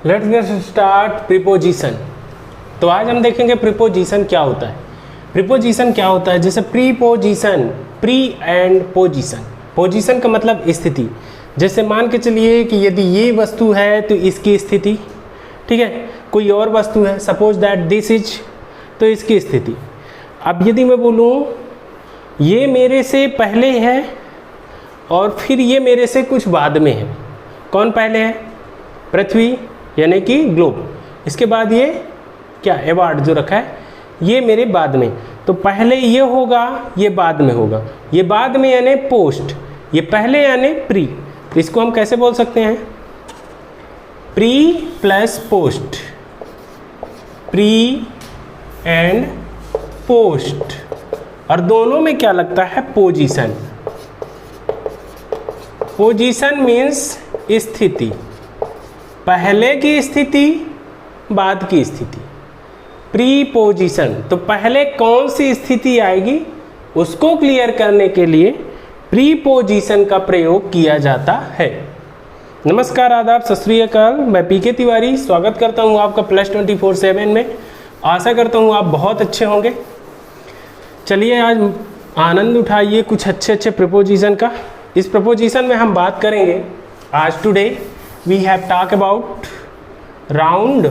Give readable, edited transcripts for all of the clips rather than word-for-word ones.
Let's get start preposition. तो आज हम देखेंगे प्रीपोजिशन क्या होता है। प्रीपोजिशन क्या होता है, जैसे preposition, pre and position. Position का मतलब स्थिति। जैसे मान के चलिए कि यदि ये वस्तु है तो इसकी स्थिति, ठीक है, कोई और वस्तु है, सपोज दैट दिस इज, तो इसकी स्थिति। अब यदि मैं बोलूँ ये मेरे से पहले है और फिर ये मेरे से कुछ बाद में है, कौन पहले है? पृथ्वी यानी कि ग्लोब। इसके बाद ये क्या अवार्ड जो रखा है ये मेरे बाद में। तो पहले ये होगा, ये बाद में होगा। ये बाद में यानी पोस्ट, ये पहले यानी प्री। तो इसको हम कैसे बोल सकते हैं? Pre plus post, pre and post. और दोनों में क्या लगता है? पोजीशन। पोजीशन मीन्स स्थिति, पहले की स्थिति, बाद की स्थिति। प्री पोजीशन, तो पहले कौन सी स्थिति आएगी उसको क्लियर करने के लिए प्री पोजीशन का प्रयोग किया जाता है। नमस्कार, आदाब, सत श्री अकाल। मैं पीके तिवारी स्वागत करता हूं आपका +24/7 में। आशा करता हूं आप बहुत अच्छे होंगे। चलिए आज आनंद उठाइए कुछ अच्छे प्रीपोजिशन का। इस प्रपोजिशन में हम बात करेंगे आज today we have talk about round,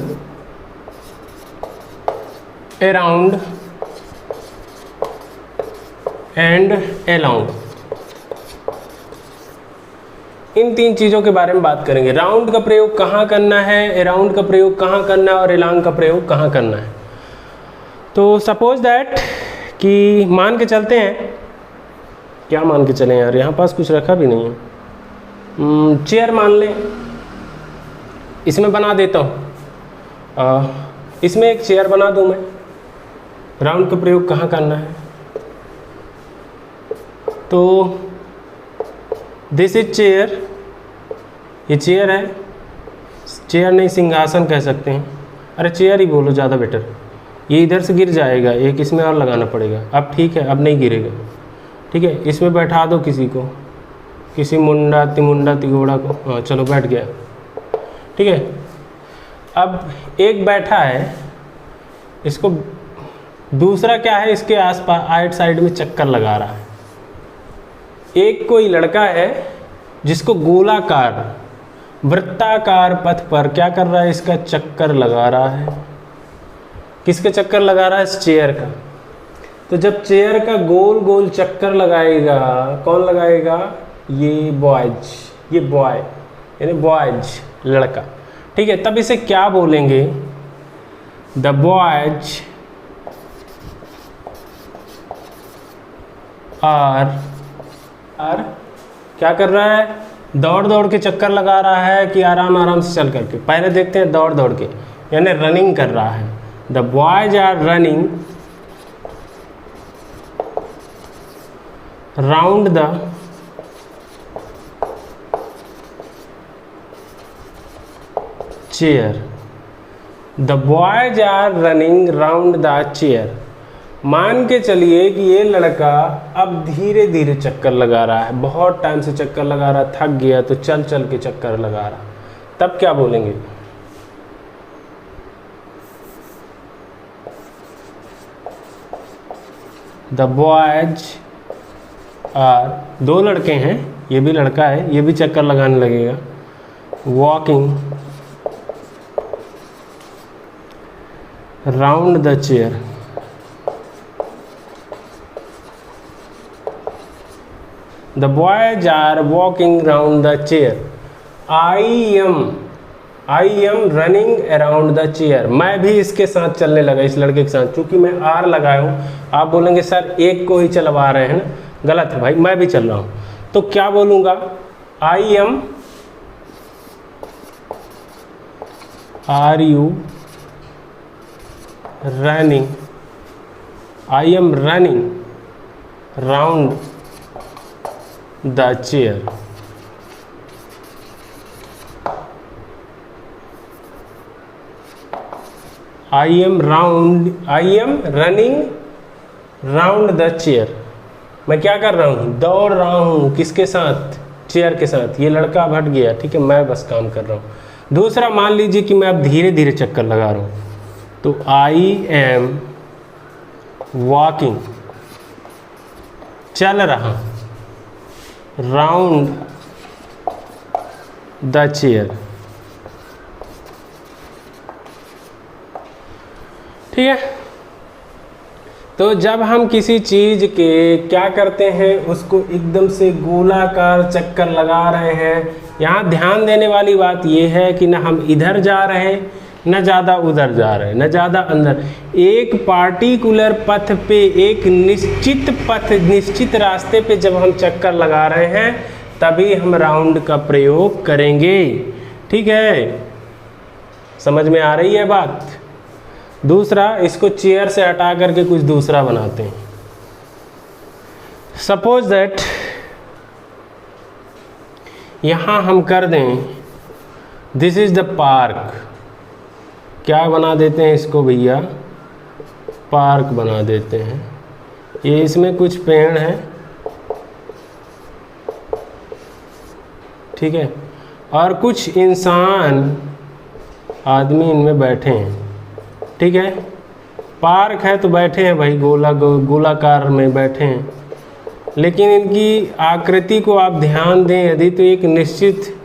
around and along. इन तीन चीज़ों के बारे में बात करेंगे। राउंड का प्रयोग कहाँ करना है, अराउंड का प्रयोग कहाँ करना है और अलाउंड का प्रयोग कहाँ करना है। तो सपोज दैट कि मान के चलते हैं, क्या मान के चलें यार, यहाँ पास कुछ रखा भी नहीं है। चेयर मान लें, इसमें बना देता हूँ, इसमें एक चेयर बना दूँ मैं। राउंड का प्रयोग कहाँ करना है? तो दिस इज चेयर, ये चेयर है, चेयर नहीं सिंहासन कह सकते हैं। अरे चेयर ही बोलो ज़्यादा बेटर। ये इधर से गिर जाएगा, एक इसमें और लगाना पड़ेगा। अब ठीक है, अब नहीं गिरेगा, ठीक है। इसमें बैठा दो किसी को, किसी मुंडा तिगोड़ा को। हाँ चलो बैठ गया, ठीक है। अब एक बैठा है, इसको दूसरा क्या है, इसके आसपास आइट साइड में चक्कर लगा रहा है। एक कोई लड़का है जिसको गोलाकार वृत्ताकार पथ पर क्या कर रहा है, इसका चक्कर लगा रहा है। किसके चक्कर लगा रहा है? इस चेयर का। तो जब चेयर का गोल गोल चक्कर लगाएगा, कौन लगाएगा? ये बॉयज, ये बॉय यानी बॉयज, लड़का, ठीक है। तब इसे क्या बोलेंगे? द बॉयज आर क्या कर रहा है? दौड़ दौड़ के चक्कर लगा रहा है कि आराम आराम से चल करके? पहले देखते हैं दौड़ दौड़ के, यानी रनिंग कर रहा है। The boys are running round the chair. The boys are running round the chair. मान के चलिए कि ये लड़का अब धीरे धीरे चक्कर लगा रहा है, बहुत टाइम से चक्कर लगा रहा, थक गया तो चल चल के चक्कर लगा रहा। तब क्या बोलेंगे? द बॉयज आर, दो लड़के हैं, ये भी लड़का है, ये भी चक्कर लगाने लगेगा। Walking round the chair. The boys are walking round the chair. I am running around the chair. मैं भी इसके साथ चलने लगा, इस लड़के के साथ। चूंकि मैं आर लगाया हूँ, आप बोलेंगे सर एक को ही चलवा रहे हैं ना। गलत है भाई, मैं भी चल रहा हूँ। तो क्या बोलूँगा? I am, are you running? I am running round the chair. I am running round the chair. मैं क्या कर रहा हूँ? दौड़ रहा हूँ। किसके साथ? चेयर के साथ। ये लड़का अब हट गया, ठीक है, मैं बस काम कर रहा हूँ। दूसरा, मान लीजिए कि मैं अब धीरे धीरे चक्कर लगा रहा हूँ, तो आई एम वॉकिंग, चल रहा राउंड द चेयर। ठीक है, तो जब हम किसी चीज़ के क्या करते हैं, उसको एकदम से गोलाकार चक्कर लगा रहे हैं, यहाँ ध्यान देने वाली बात यह है कि ना हम इधर जा रहे हैं, न ज़्यादा उधर जा रहे हैं, न ज़्यादा अंदर। एक पार्टिकुलर पथ पे, एक निश्चित पथ, निश्चित रास्ते पे जब हम चक्कर लगा रहे हैं तभी हम राउंड का प्रयोग करेंगे। ठीक है, समझ में आ रही है बात। दूसरा, इसको चेयर से हटा करके कुछ दूसरा बनाते हैं। सपोज दैट यहाँ हम कर दें दिस इज द पार्क। क्या बना देते हैं इसको भैया, पार्क बना देते हैं। ये इसमें कुछ पेड़ हैं, ठीक है, और कुछ इंसान आदमी इनमें बैठे हैं। ठीक है, पार्क है तो बैठे हैं भाई, गोलाकार में बैठे हैं, लेकिन इनकी आकृति को आप ध्यान दें यदि, तो एक निश्चित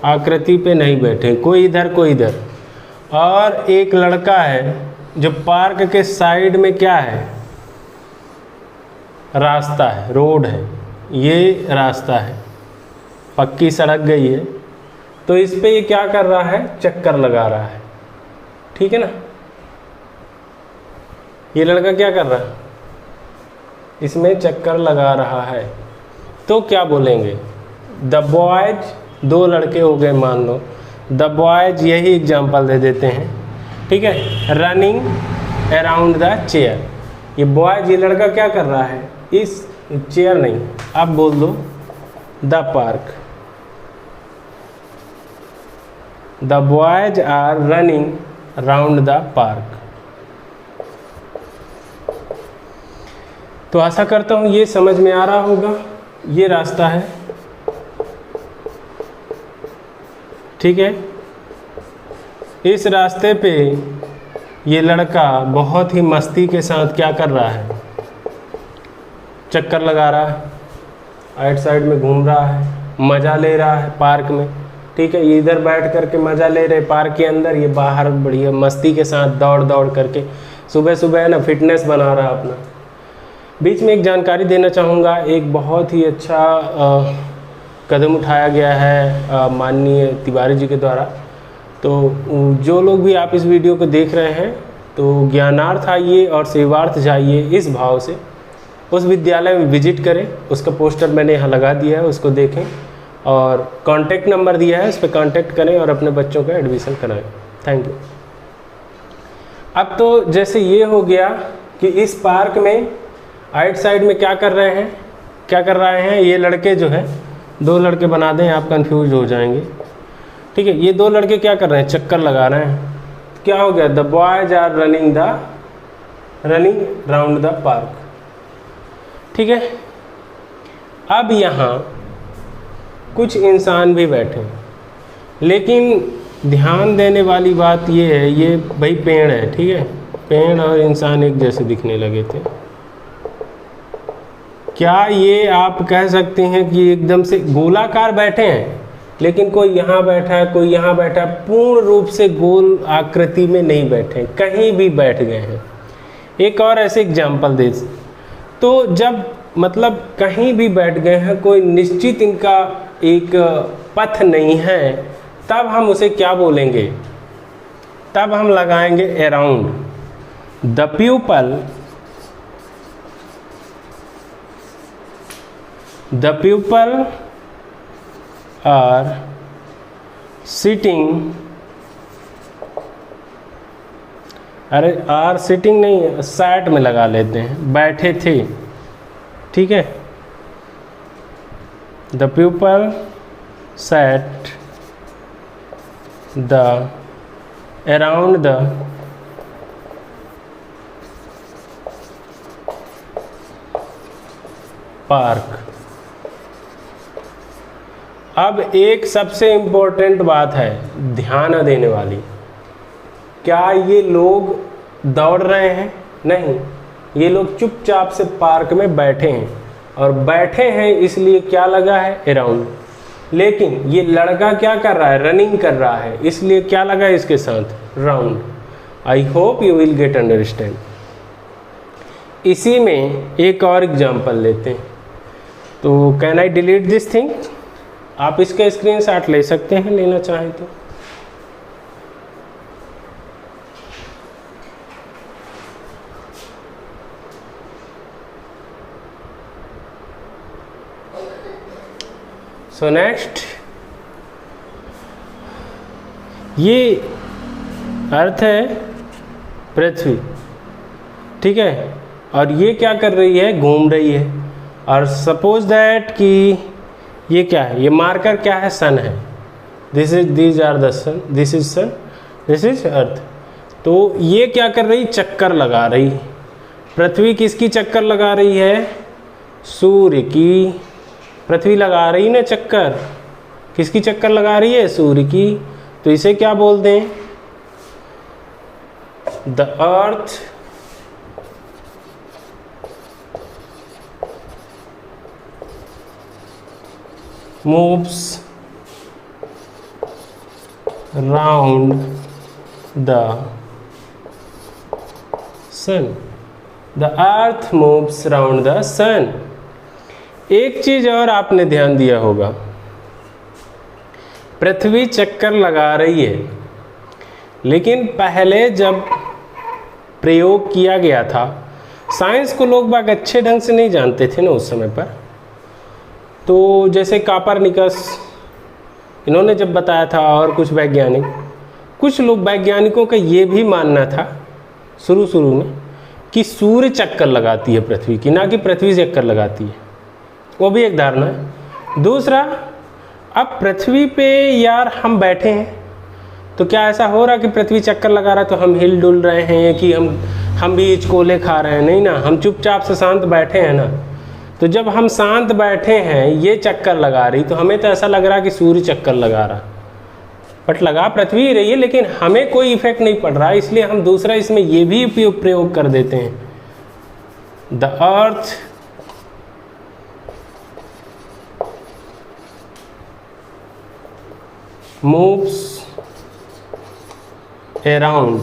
आकृति पे नहीं बैठे, कोई इधर कोई इधर। और एक लड़का है जो पार्क के साइड में क्या है, रास्ता है, रोड है, ये रास्ता है, पक्की सड़क गई है, तो इस पे ये क्या कर रहा है, चक्कर लगा रहा है। ठीक है ना, ये लड़का क्या कर रहा है, इसमें चक्कर लगा रहा है। तो क्या बोलेंगे, द बॉयज, दो लड़के हो गए मान लो, द बॉयज, यही एग्जाम्पल दे देते हैं। ठीक है, रनिंग अराउंड द चेयर। ये बॉयज, ये लड़का क्या कर रहा है, इस चेयर नहीं, आप बोल दो the park. The boys are running around the park. तो आशा करता हूँ ये समझ में आ रहा होगा। ये रास्ता है, ठीक है, इस रास्ते पे ये लड़का बहुत ही मस्ती के साथ क्या कर रहा है, चक्कर लगा रहा है, आइट साइड में घूम रहा है, मज़ा ले रहा है पार्क में। ठीक है, ये इधर बैठ करके मज़ा ले रहे पार्क के अंदर, ये बाहर बढ़िया मस्ती के साथ दौड़ दौड़ करके सुबह सुबह है ना फिटनेस बना रहा है अपना। बीच में एक जानकारी देना चाहूँगा, एक बहुत ही अच्छा कदम उठाया गया है माननीय तिवारी जी के द्वारा। तो जो लोग भी आप इस वीडियो को देख रहे हैं, तो ज्ञानार्थ आइए और सेवार्थ जाइए, इस भाव से उस विद्यालय में विजिट करें। उसका पोस्टर मैंने यहाँ लगा दिया है, उसको देखें, और कॉन्टैक्ट नंबर दिया है, उस पर कॉन्टैक्ट करें और अपने बच्चों का एडमिशन कराएं। Thank you. अब तो जैसे ये हो गया कि इस पार्क में आइट साइड में क्या कर रहे हैं, क्या कर रहे हैं ये लड़के जो है, दो लड़के बना दें, आप कंफ्यूज हो जाएंगे। ठीक है, ये दो लड़के क्या कर रहे हैं, चक्कर लगा रहे हैं। क्या हो गया, the boys are running round the park. ठीक है, अब यहाँ कुछ इंसान भी बैठे हैं, लेकिन ध्यान देने वाली बात ये है, ये भाई पेड़ है, ठीक है, पेड़ और इंसान एक जैसे दिखने लगे थे। क्या ये आप कह सकते हैं कि एकदम से गोलाकार बैठे हैं, लेकिन कोई यहाँ बैठा है, कोई यहाँ बैठा है, पूर्ण रूप से गोल आकृति में नहीं बैठे, कहीं भी बैठ गए हैं। एक और ऐसे एग्जाम्पल दे, तो जब मतलब कहीं भी बैठ गए हैं, कोई निश्चित इनका एक पथ नहीं है, तब हम उसे क्या बोलेंगे, तब हम लगाएंगे around. The people are sitting, अरे आर सिटिंग नहीं, सैट में लगा लेते हैं, बैठे थे। ठीक है, the people sat the around the park. अब एक सबसे इम्पोर्टेंट बात है ध्यान देने वाली, क्या ये लोग दौड़ रहे हैं? नहीं, ये लोग चुपचाप से पार्क में बैठे हैं, और बैठे हैं इसलिए क्या लगा है? अराउंड। लेकिन ये लड़का क्या कर रहा है? रनिंग कर रहा है, इसलिए क्या लगा है इसके साथ? Round. I hope you will get understand. इसी में एक और एग्जांपल लेते हैं। तो can I delete this thing? आप इसका स्क्रीनशॉट ले सकते हैं, लेना चाहें तो। सो नेक्स्ट, ये अर्थ है पृथ्वी, ठीक है, और ये क्या कर रही है? घूम रही है। और सपोज दैट कि ये क्या है? ये मार्कर क्या है? सन है। These are the sun, this is sun, this is earth. तो ये क्या कर रही? चक्कर लगा रही। पृथ्वी किसकी चक्कर लगा रही है? सूर्य की। पृथ्वी लगा रही ना चक्कर, किसकी चक्कर लगा रही है? सूर्य की। तो इसे क्या बोलते हैं? The earth moves round the sun. The earth moves round the sun. एक चीज और आपने ध्यान दिया होगा, पृथ्वी चक्कर लगा रही है, लेकिन पहले जब प्रयोग किया गया था, साइंस को लोग बाग अच्छे ढंग से नहीं जानते थे ना उस समय पर। तो जैसे कापरनिकस, इन्होंने जब बताया था, और कुछ वैज्ञानिक, कुछ लोग वैज्ञानिकों का ये भी मानना था शुरू में कि सूर्य चक्कर लगाती है पृथ्वी की, ना कि पृथ्वी चक्कर लगाती है। वो भी एक धारणा है। दूसरा, अब पृथ्वी पे यार हम बैठे हैं, तो क्या ऐसा हो रहा कि पृथ्वी चक्कर लगा रहा है तो हम हिल डुल रहे हैं कि हम भी इचकोले खा रहे हैं? नहीं ना, हम चुपचाप से शांत बैठे हैं ना। तो जब हम शांत बैठे हैं, ये चक्कर लगा रही, तो हमें तो ऐसा लग रहा कि सूर्य चक्कर लगा रहा, बट लगा पृथ्वी ही रही है, लेकिन हमें कोई इफेक्ट नहीं पड़ रहा, इसलिए हम दूसरा इसमें ये भी प्रयोग कर देते हैं। The earth moves around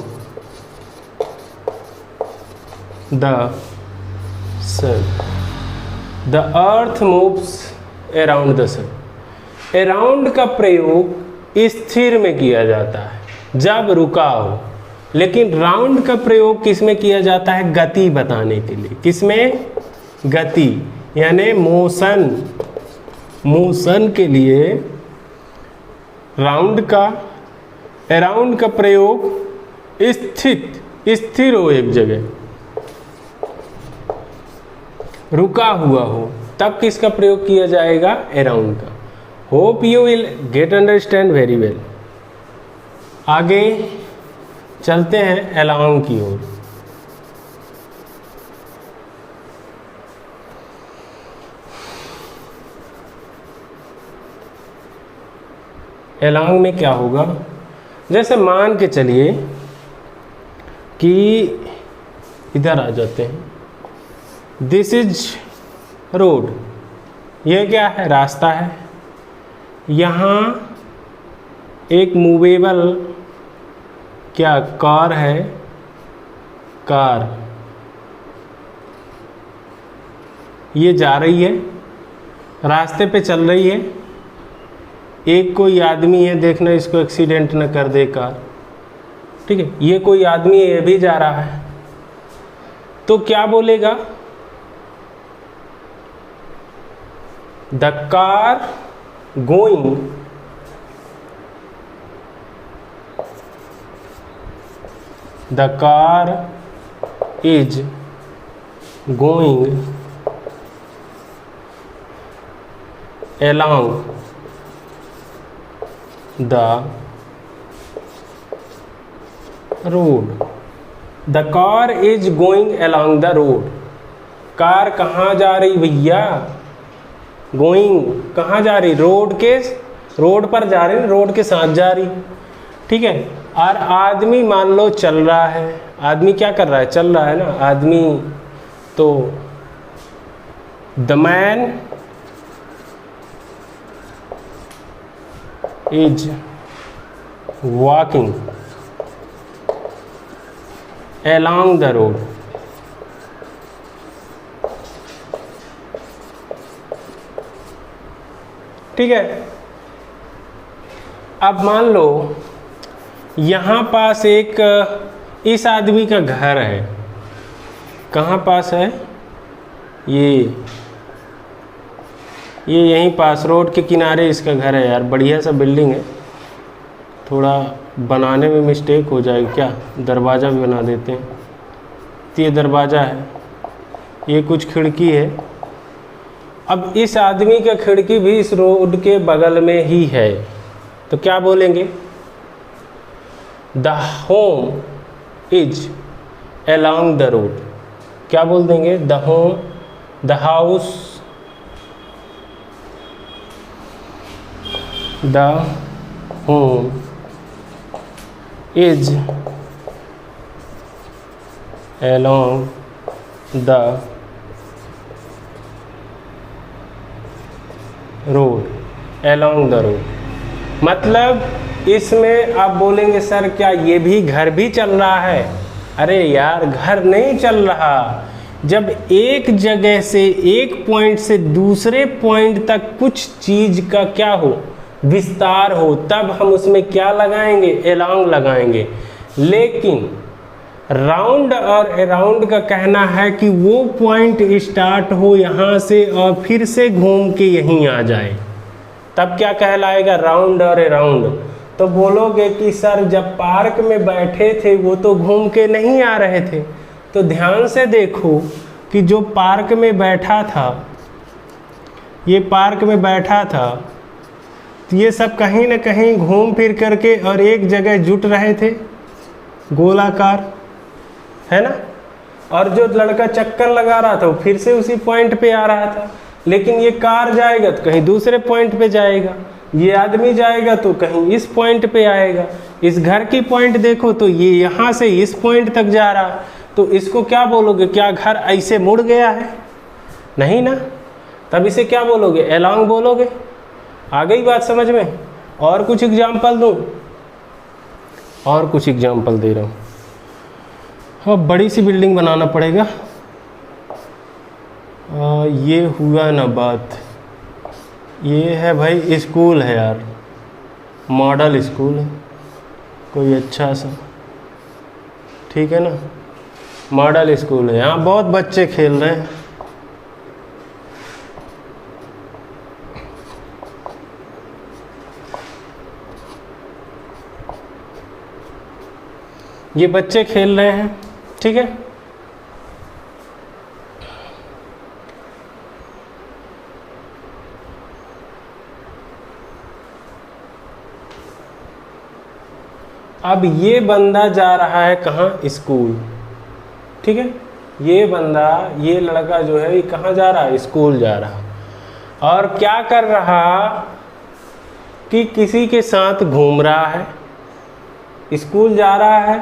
the sun. The earth moves around the sun. Around का प्रयोग स्थिर में किया जाता है जब रुका हो, लेकिन राउंड का प्रयोग किस में किया जाता है? गति बताने के लिए। किसमें? गति, यानी मोशन। मोशन के लिए राउंड का, अराउंड का प्रयोग स्थिर हो, एक जगह रुका हुआ हो, तब किसका प्रयोग किया जाएगा? अराउंड का। Hope you will get understand very well. आगे चलते हैं अलोंग की ओर। अलोंग में क्या होगा? जैसे मान के चलिए कि इधर आ जाते हैं, दिस इज रोड, यह क्या है? रास्ता है। यहाँ एक मूवेबल क्या कार है? कार ये जा रही है, रास्ते पे चल रही है। एक कोई आदमी है, देखना इसको एक्सीडेंट न कर दे कार, ठीक है। ये कोई आदमी है, ये भी जा रहा है, तो क्या बोलेगा? The car going the car is going along the road. The car is going along the road. Car कहाँ जा रही भैया? गोइंग कहाँ जा रही, रोड पर जा रही, रोड के साथ जा रही, ठीक है। और आदमी मान लो चल रहा है, आदमी क्या कर रहा है, चल रहा है ना आदमी, तो the man is walking along the road, ठीक है। अब मान लो यहाँ पास एक इस आदमी का घर है, कहाँ पास है, ये यहीं पास रोड के किनारे इसका घर है यार, बढ़िया सा बिल्डिंग है, थोड़ा बनाने में मिस्टेक हो जाएगी क्या, दरवाज़ा भी बना देते हैं। तो ये दरवाज़ा है, ये कुछ खिड़की है। अब इस आदमी का खिड़की भी इस रोड के बगल में ही है, तो क्या बोलेंगे, the home is along the road, क्या बोल देंगे, the house, the home is along the road, along the road, मतलब इसमें आप बोलेंगे सर क्या ये भी घर भी चल रहा है, अरे यार घर नहीं चल रहा, जब एक जगह से एक पॉइंट से दूसरे पॉइंट तक कुछ चीज का क्या हो, विस्तार हो, तब हम उसमें क्या लगाएंगे, एलॉन्ग लगाएंगे। लेकिन राउंड और अराउंड का कहना है कि वो पॉइंट स्टार्ट हो यहाँ से और फिर से घूम के यहीं आ जाए, तब क्या कहलाएगा, राउंड और अराउंड। तो बोलोगे कि सर जब पार्क में बैठे थे वो तो घूम के नहीं आ रहे थे, तो ध्यान से देखो कि जो पार्क में बैठा था, ये पार्क में बैठा था, तो ये सब कहीं ना कहीं घूम फिर करके और एक जगह जुट रहे थे, गोलाकार, है ना। और जो लड़का चक्कर लगा रहा था वो फिर से उसी पॉइंट पे आ रहा था। लेकिन ये कार जाएगा तो कहीं दूसरे पॉइंट पे जाएगा, ये आदमी जाएगा तो कहीं इस पॉइंट पे आएगा। इस घर की पॉइंट देखो तो ये यहाँ से इस पॉइंट तक जा रहा, तो इसको क्या बोलोगे, क्या घर ऐसे मुड़ गया है, नहीं ना, तब इसे क्या बोलोगे, एलॉन्ग बोलोगे। आ गई बात समझ में। और कुछ एग्जाम्पल दूँ, और कुछ एग्जाम्पल दे रहा हूँ। अब बड़ी सी बिल्डिंग बनाना पड़ेगा, ये हुआ ना बात, ये है भाई स्कूल है यार, मॉडल स्कूल है कोई अच्छा सा, ठीक है ना, मॉडल स्कूल है, यहाँ बहुत बच्चे खेल रहे हैं। ये बच्चे खेल रहे हैं, ठीक है। अब ये बंदा जा रहा है कहाँ, स्कूल, ठीक है। ये बंदा, ये लड़का जो है ये कहाँ जा रहा है, स्कूल जा रहा। और क्या कर रहा कि किसी के साथ घूम रहा है, स्कूल जा रहा है,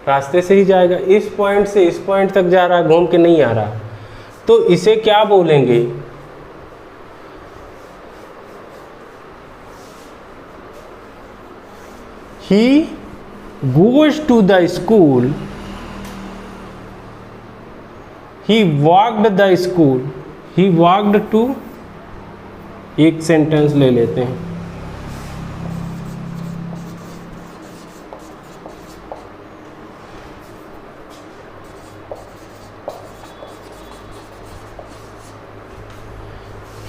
रास्ते से ही जाएगा, इस पॉइंट से इस पॉइंट तक जा रहा, घूम के नहीं आ रहा, तो इसे क्या बोलेंगे, he goes to the school, he walked the school, he walked to, एक सेंटेंस ले लेते हैं,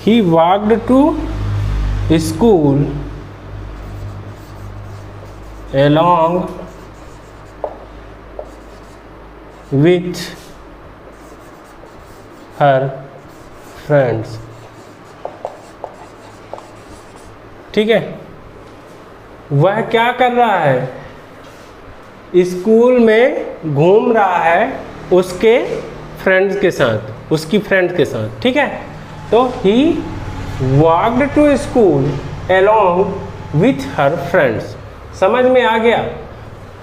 he walked to school along with her friends, ठीक है। वह क्या कर रहा है, स्कूल में घूम रहा है उसके फ्रेंड्स के साथ, उसकी फ्रेंड के साथ, ठीक है। तो he walked to school along with her friends। समझ में आ गया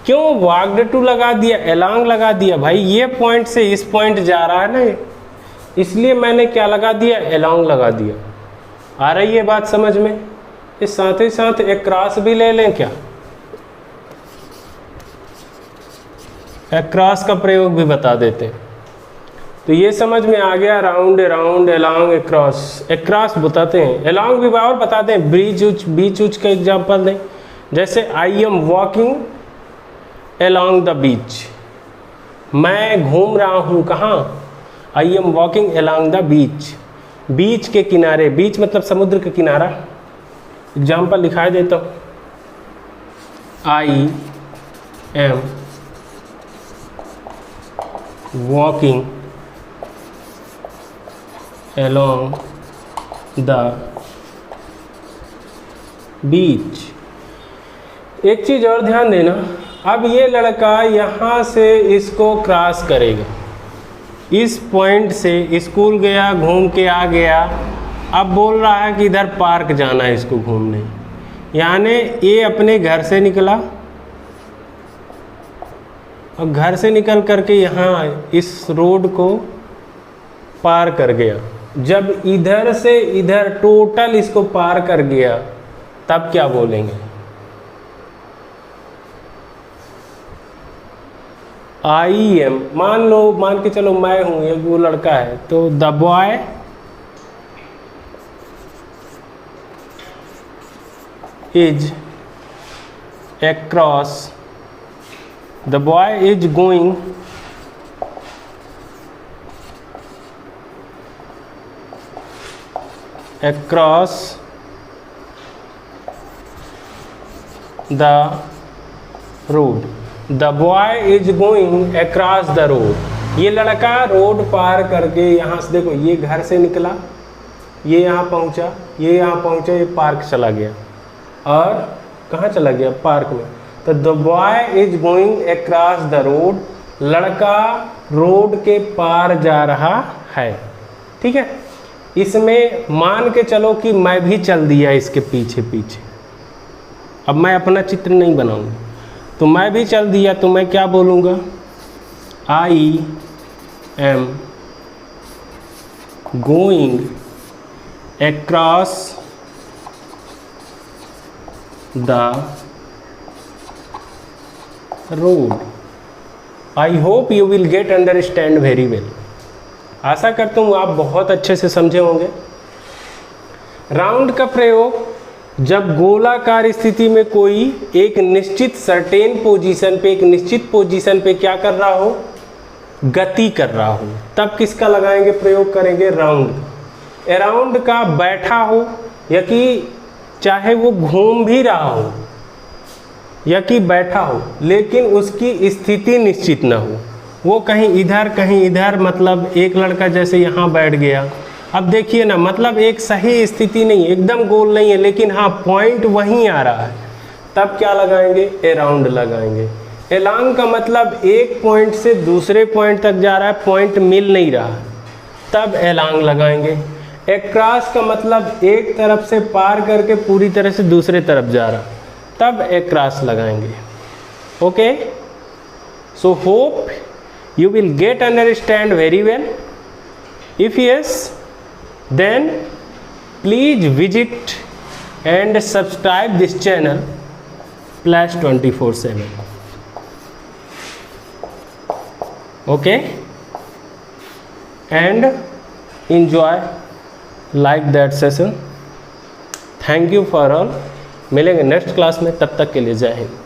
क्यों वॉक्ड टू लगा दिया, along लगा दिया? भाई ये पॉइंट से इस पॉइंट जा रहा है ना, इसलिए मैंने क्या लगा दिया, along लगा दिया। आ रही है बात समझ में? इस साथ ही साथ एक क्रॉस भी ले लें क्या? एक क्रॉस का प्रयोग भी बता देते हैं। तो ये समझ में आ गया, राउंड राउंड एलॉन्ग एक्रॉस बताते हैं, एलॉन्ग भी और बताते हैं, बीच उच का एग्जाम्पल दें। जैसे I am walking along the beach, मैं घूम रहा हूँ कहाँ? I am walking along the beach, beach के किनारे, बीच मतलब समुद्र का किनारा। एग्जाम्पल दिखाई देता हूँ, आई am walking along the beach। एक चीज़ और ध्यान देना, अब ये लड़का यहाँ से इसको क्रॉस करेगा, इस पॉइंट से स्कूल गया, घूम के आ गया, अब बोल रहा है कि इधर पार्क जाना है इसको घूमने। यानी ये अपने घर से निकला और घर से निकल करके यहाँ इस रोड को पार कर गया। जब इधर से इधर टोटल इसको पार कर गया तब क्या बोलेंगे? आई एम, मान के चलो मैं हूं, ये वो लड़का है, तो the boy is across, the boy is going across the road, the boy is going across the road। ये लड़का रोड पार करके यहाँ से, देखो ये घर से निकला, ये यहाँ पहुँचा, ये यहाँ पहुँचा, ये पार्क चला गया, और कहाँ चला गया? पार्क में। तो the boy is going across the road, लड़का रोड के पार जा रहा है। ठीक है, इसमें मान के चलो कि मैं भी चल दिया इसके पीछे पीछे। अब मैं अपना चित्र नहीं बनाऊंगा, तो मैं भी चल दिया, तो मैं क्या बोलूँगा? I am going across the road. I hope you will get understand very well. आशा करता हूँ आप बहुत अच्छे से समझे होंगे। राउंड का प्रयोग जब गोलाकार स्थिति में कोई एक निश्चित सर्टेन पोजीशन पे, एक निश्चित पोजीशन पे क्या कर रहा हो? गति कर रहा हो, तब किसका लगाएंगे? प्रयोग करेंगे राउंड। अराउंड का बैठा हो, या कि चाहे वो घूम भी रहा हो या कि बैठा हो, लेकिन उसकी स्थिति निश्चित ना हो, वो कहीं इधर, मतलब एक लड़का जैसे यहाँ बैठ गया। अब देखिए ना, मतलब एक सही स्थिति नहीं, एकदम गोल नहीं है, लेकिन हाँ पॉइंट वहीं आ रहा है, तब क्या लगाएंगे? अराउंड लगाएंगे। एलॉन्ग का मतलब एक पॉइंट से दूसरे पॉइंट तक जा रहा है, पॉइंट मिल नहीं रहा, तब एलॉन्ग लगाएंगे। अक्रॉस का मतलब एक तरफ से पार करके पूरी तरह से दूसरे तरफ जा रहा, तब अक्रॉस लगाएंगे। Okay, so hope you will get understand very well. If yes, then please visit and subscribe this channel Plus 24/7. Okay, and enjoy like that session. Thank you for all। मिलेंगे नेक्स्ट क्लास में, तब तक के लिए जय हिंद।